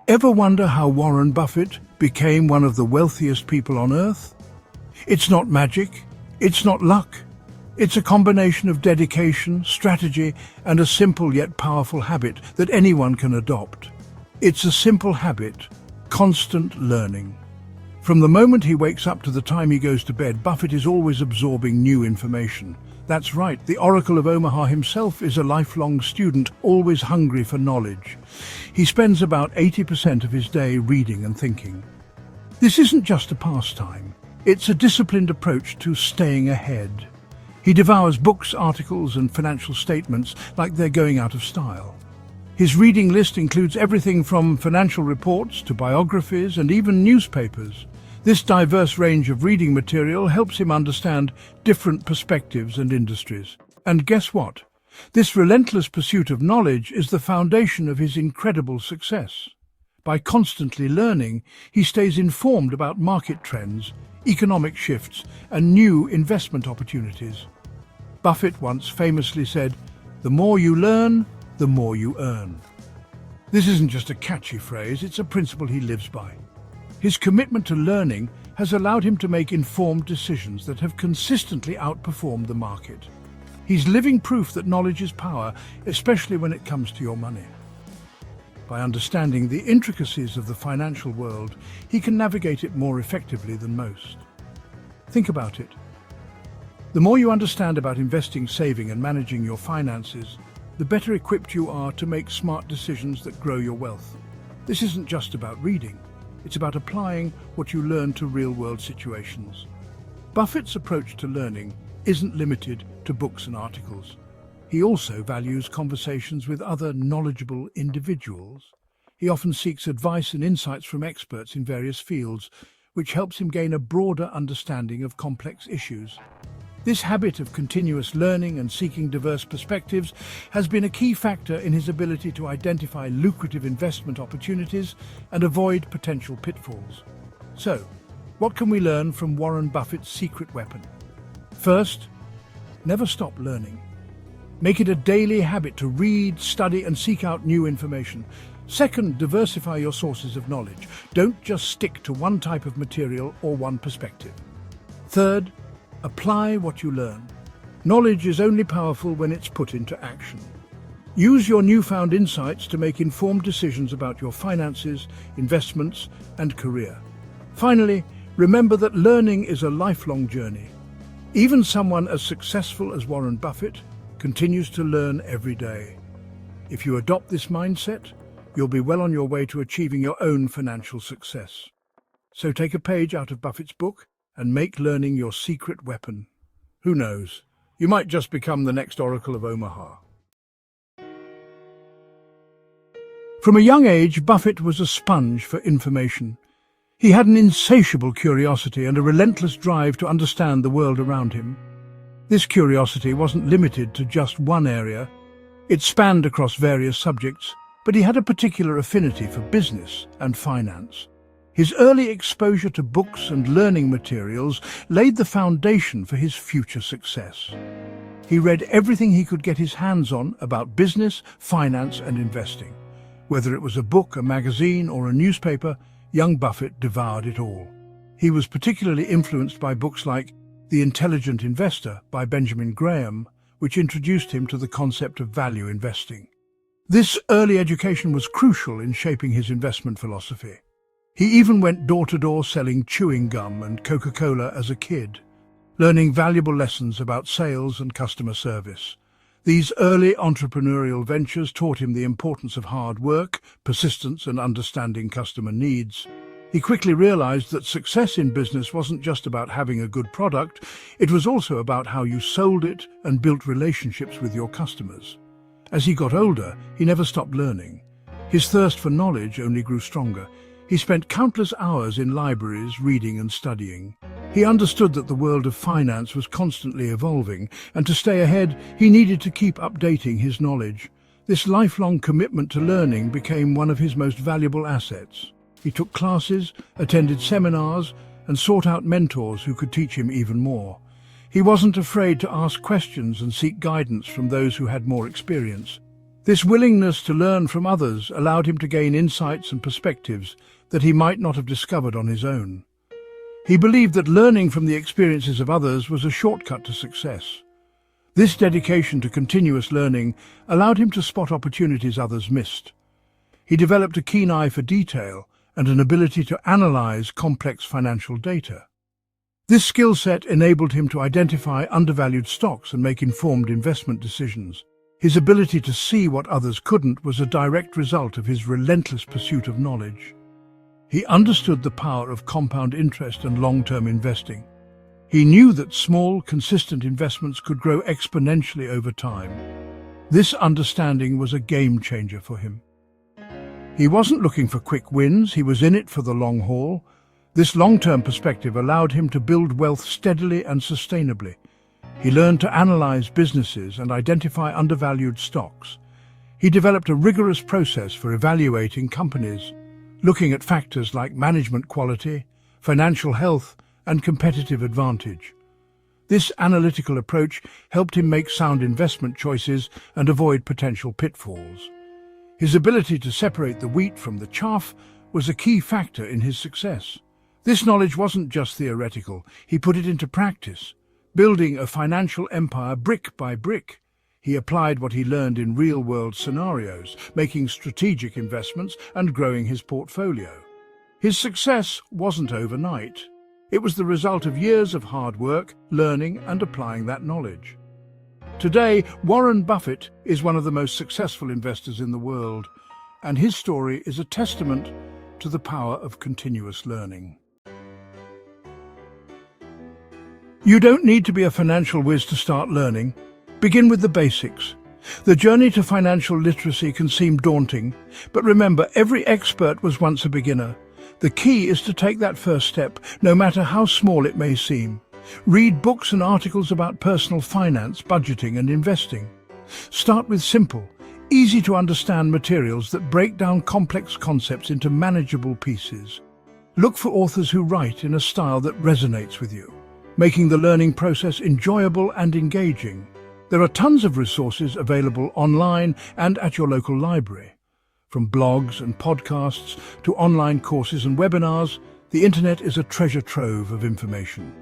Ever wonder how Warren Buffett became one of the wealthiest people on Earth? It's not magic, it's not luck. It's a combination of dedication, strategy, and a simple yet powerful habit that anyone can adopt. It's a simple habit, constant learning. From the moment he wakes up to the time he goes to bed, Buffett is always absorbing new information. That's right, the Oracle of Omaha himself is a lifelong student, always hungry for knowledge. He spends about 80% of his day reading and thinking. This isn't just a pastime, it's a disciplined approach to staying ahead. He devours books, articles, and financial statements like they're going out of style. His reading list includes everything from financial reports to biographies and even newspapers. This diverse range of reading material helps him understand different perspectives and industries. And guess what? This relentless pursuit of knowledge is the foundation of his incredible success. By constantly learning, he stays informed about market trends, economic shifts, and new investment opportunities. Buffett once famously said, "The more you learn, the more you earn." This isn't just a catchy phrase, it's a principle he lives by. His commitment to learning has allowed him to make informed decisions that have consistently outperformed the market. He's living proof that knowledge is power, especially when it comes to your money. By understanding the intricacies of the financial world, he can navigate it more effectively than most. Think about it. The more you understand about investing, saving, and managing your finances, the better equipped you are to make smart decisions that grow your wealth. This isn't just about reading. It's about applying what you learn to real-world situations. Buffett's approach to learning isn't limited to books and articles. He also values conversations with other knowledgeable individuals. He often seeks advice and insights from experts in various fields, which helps him gain a broader understanding of complex issues. This habit of continuous learning and seeking diverse perspectives has been a key factor in his ability to identify lucrative investment opportunities and avoid potential pitfalls. So, what can we learn from Warren Buffett's secret weapon? First, never stop learning. Make it a daily habit to read, study, and seek out new information. Second, diversify your sources of knowledge. Don't just stick to one type of material or one perspective. Third, apply what you learn. Knowledge is only powerful when it's put into action. Use your newfound insights to make informed decisions about your finances, investments, and career. Finally, remember that learning is a lifelong journey. Even someone as successful as Warren Buffett continues to learn every day. If you adopt this mindset, you'll be well on your way to achieving your own financial success. So take a page out of Buffett's book and make learning your secret weapon. Who knows? You might just become the next Oracle of Omaha. From a young age, Buffett was a sponge for information. He had an insatiable curiosity and a relentless drive to understand the world around him. This curiosity wasn't limited to just one area. It spanned across various subjects, but he had a particular affinity for business and finance. His early exposure to books and learning materials laid the foundation for his future success. He read everything he could get his hands on about business, finance, and investing. Whether it was a book, a magazine, or a newspaper, young Buffett devoured it all. He was particularly influenced by books like The Intelligent Investor by Benjamin Graham, which introduced him to the concept of value investing. This early education was crucial in shaping his investment philosophy. He even went door-to-door selling chewing gum and Coca-Cola as a kid, learning valuable lessons about sales and customer service. These early entrepreneurial ventures taught him the importance of hard work, persistence, and understanding customer needs. He quickly realized that success in business wasn't just about having a good product, it was also about how you sold it and built relationships with your customers. As he got older, he never stopped learning. His thirst for knowledge only grew stronger. He spent countless hours in libraries reading and studying. He understood that the world of finance was constantly evolving, and to stay ahead, he needed to keep updating his knowledge. This lifelong commitment to learning became one of his most valuable assets. He took classes, attended seminars, and sought out mentors who could teach him even more. He wasn't afraid to ask questions and seek guidance from those who had more experience. This willingness to learn from others allowed him to gain insights and perspectives that he might not have discovered on his own. He believed that learning from the experiences of others was a shortcut to success. This dedication to continuous learning allowed him to spot opportunities others missed. He developed a keen eye for detail and an ability to analyze complex financial data. This skill set enabled him to identify undervalued stocks and make informed investment decisions. His ability to see what others couldn't was a direct result of his relentless pursuit of knowledge. He understood the power of compound interest and long-term investing. He knew that small, consistent investments could grow exponentially over time. This understanding was a game changer for him. He wasn't looking for quick wins, he was in it for the long haul. This long-term perspective allowed him to build wealth steadily and sustainably. He learned to analyze businesses and identify undervalued stocks. He developed a rigorous process for evaluating companies, looking at factors like management quality, financial health, and competitive advantage. This analytical approach helped him make sound investment choices and avoid potential pitfalls. His ability to separate the wheat from the chaff was a key factor in his success. This knowledge wasn't just theoretical, he put it into practice, building a financial empire brick by brick. He applied what he learned in real-world scenarios, making strategic investments and growing his portfolio. His success wasn't overnight. It was the result of years of hard work, learning, and applying that knowledge. Today, Warren Buffett is one of the most successful investors in the world, and his story is a testament to the power of continuous learning. You don't need to be a financial whiz to start learning. Begin with the basics. The journey to financial literacy can seem daunting, but remember, every expert was once a beginner. The key is to take that first step, no matter how small it may seem. Read books and articles about personal finance, budgeting, and investing. Start with simple, easy-to-understand materials that break down complex concepts into manageable pieces. Look for authors who write in a style that resonates with you, making the learning process enjoyable and engaging. There are tons of resources available online and at your local library. From blogs and podcasts to online courses and webinars, the internet is a treasure trove of information.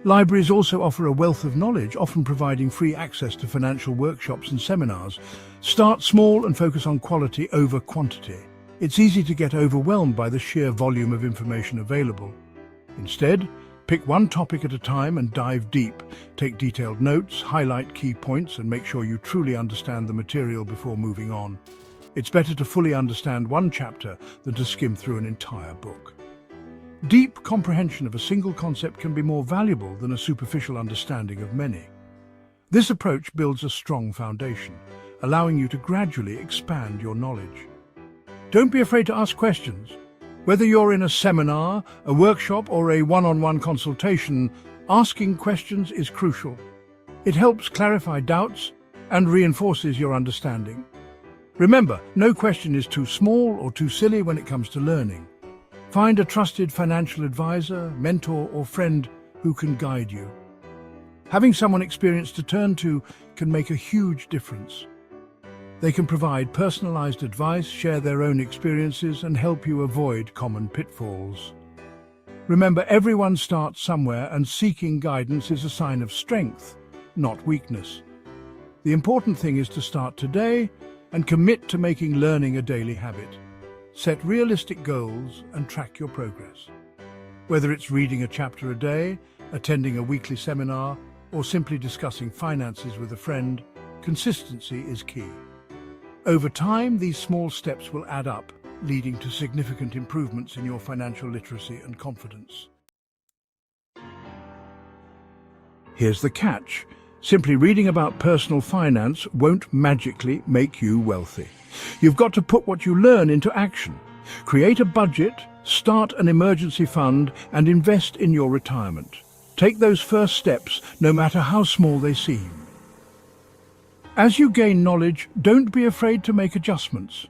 Libraries also offer a wealth of knowledge, often providing free access to financial workshops and seminars. Start small and focus on quality over quantity. It's easy to get overwhelmed by the sheer volume of information available. Instead, pick one topic at a time and dive deep. Take detailed notes, highlight key points, and make sure you truly understand the material before moving on. It's better to fully understand one chapter than to skim through an entire book. Deep comprehension of a single concept can be more valuable than a superficial understanding of many. This approach builds a strong foundation, allowing you to gradually expand your knowledge. Don't be afraid to ask questions. Whether you're in a seminar, a workshop, or a one-on-one consultation, asking questions is crucial. It helps clarify doubts and reinforces your understanding. Remember, no question is too small or too silly when it comes to learning. Find a trusted financial advisor, mentor, or friend who can guide you. Having someone experienced to turn to can make a huge difference. They can provide personalized advice, share their own experiences, and help you avoid common pitfalls. Remember, everyone starts somewhere, and seeking guidance is a sign of strength, not weakness. The important thing is to start today and commit to making learning a daily habit. Set realistic goals and track your progress. Whether it's reading a chapter a day, attending a weekly seminar, or simply discussing finances with a friend, consistency is key. Over time, these small steps will add up, leading to significant improvements in your financial literacy and confidence. Here's the catch. Simply reading about personal finance won't magically make you wealthy. You've got to put what you learn into action. Create a budget, start an emergency fund, and invest in your retirement. Take those first steps, no matter how small they seem. As you gain knowledge, don't be afraid to make adjustments.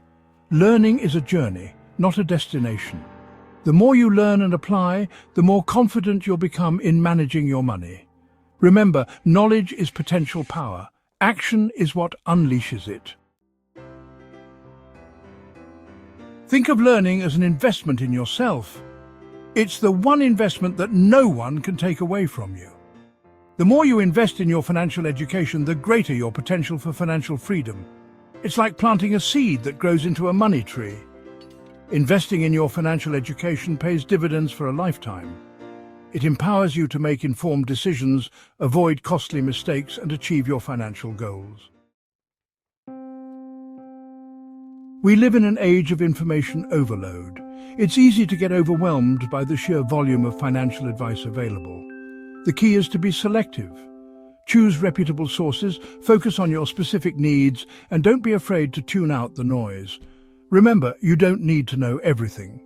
Learning is a journey, not a destination. The more you learn and apply, the more confident you'll become in managing your money. Remember, knowledge is potential power. Action is what unleashes it. Think of learning as an investment in yourself. It's the one investment that no one can take away from you. The more you invest in your financial education, the greater your potential for financial freedom. It's like planting a seed that grows into a money tree. Investing in your financial education pays dividends for a lifetime. It empowers you to make informed decisions, avoid costly mistakes, and achieve your financial goals. We live in an age of information overload. It's easy to get overwhelmed by the sheer volume of financial advice available. The key is to be selective. Choose reputable sources, focus on your specific needs, and don't be afraid to tune out the noise. Remember, you don't need to know everything.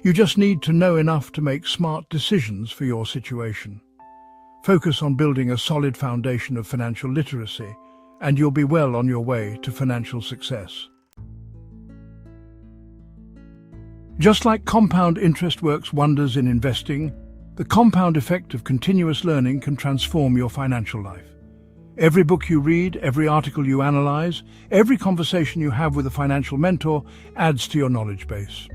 You just need to know enough to make smart decisions for your situation. Focus on building a solid foundation of financial literacy, and you'll be well on your way to financial success. Just like compound interest works wonders in investing, the compound effect of continuous learning can transform your financial life. Every book you read, every article you analyze, every conversation you have with a financial mentor adds to your knowledge base.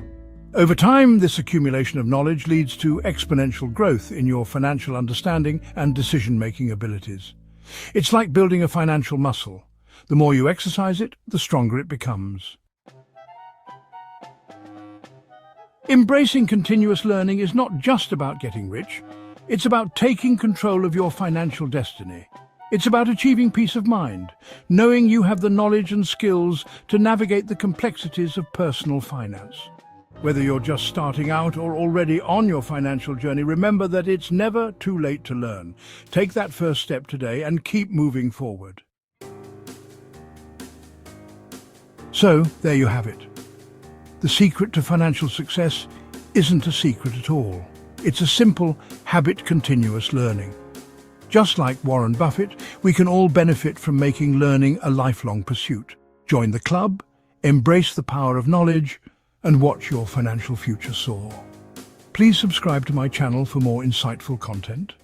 Over time, this accumulation of knowledge leads to exponential growth in your financial understanding and decision-making abilities. It's like building a financial muscle. The more you exercise it, the stronger it becomes. Embracing continuous learning is not just about getting rich. It's about taking control of your financial destiny. It's about achieving peace of mind, knowing you have the knowledge and skills to navigate the complexities of personal finance. Whether you're just starting out or already on your financial journey, remember that it's never too late to learn. Take that first step today and keep moving forward. So, there you have it. The secret to financial success isn't a secret at all. It's a simple habit continuous learning. Just like Warren Buffett, we can all benefit from making learning a lifelong pursuit. Join the club, embrace the power of knowledge, and watch your financial future soar. Please subscribe to my channel for more insightful content.